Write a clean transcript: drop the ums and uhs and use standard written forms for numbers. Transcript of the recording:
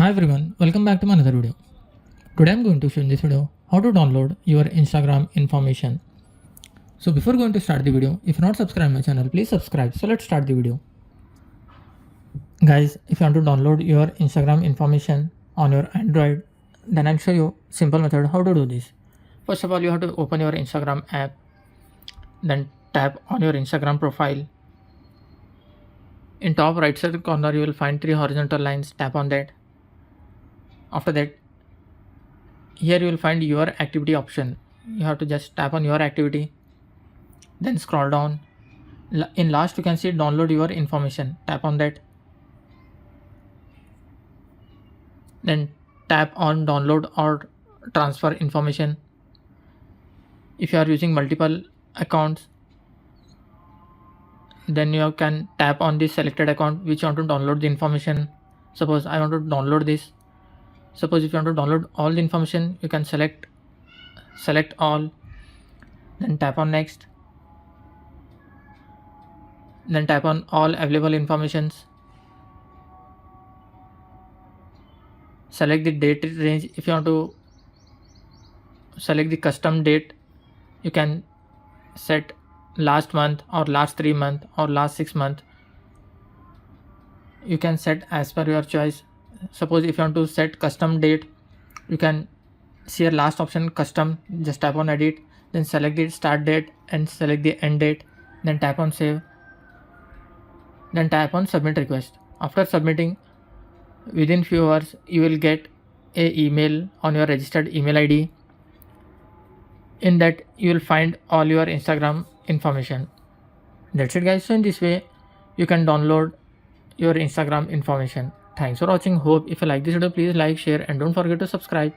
Hi everyone, welcome back to my another video. Today I'm going to show in this video how to download your Instagram information. So before going to start the video, if you're not subscribed my channel, please subscribe. So let's start the video. Guys, if you want to download your Instagram information on your Android, then I'll show you simple method how to do this. First of all, you have to open your Instagram app, then tap on your Instagram profile. In top right side corner, you will find three horizontal lines. Tap on that. After that, here you will find your activity option. You have to just tap on your activity, then scroll down. In last you can see download your information. Tap on that, then tap on download or transfer information. If you are using multiple accounts, then you can tap on this selected account which you want to download the information. Suppose I want to download this. Suppose if you want to download all the information, you can select all, then tap on next, then tap on all available informations. Select the date range. If you want to select the custom date, you can set last month or last 3 month or last 6 month. You can set as per your choice. Suppose if you want to set custom date, you can see a last option custom. Just tap on edit, then select the start date and select the end date, then tap on save, then tap on submit request. After submitting, within few hours you will get a email on your registered email ID. In that you will find all your Instagram information. That's it guys. So in this way you can download your Instagram information. Thanks for watching. Hope if you like this video, please like, share and don't forget to subscribe.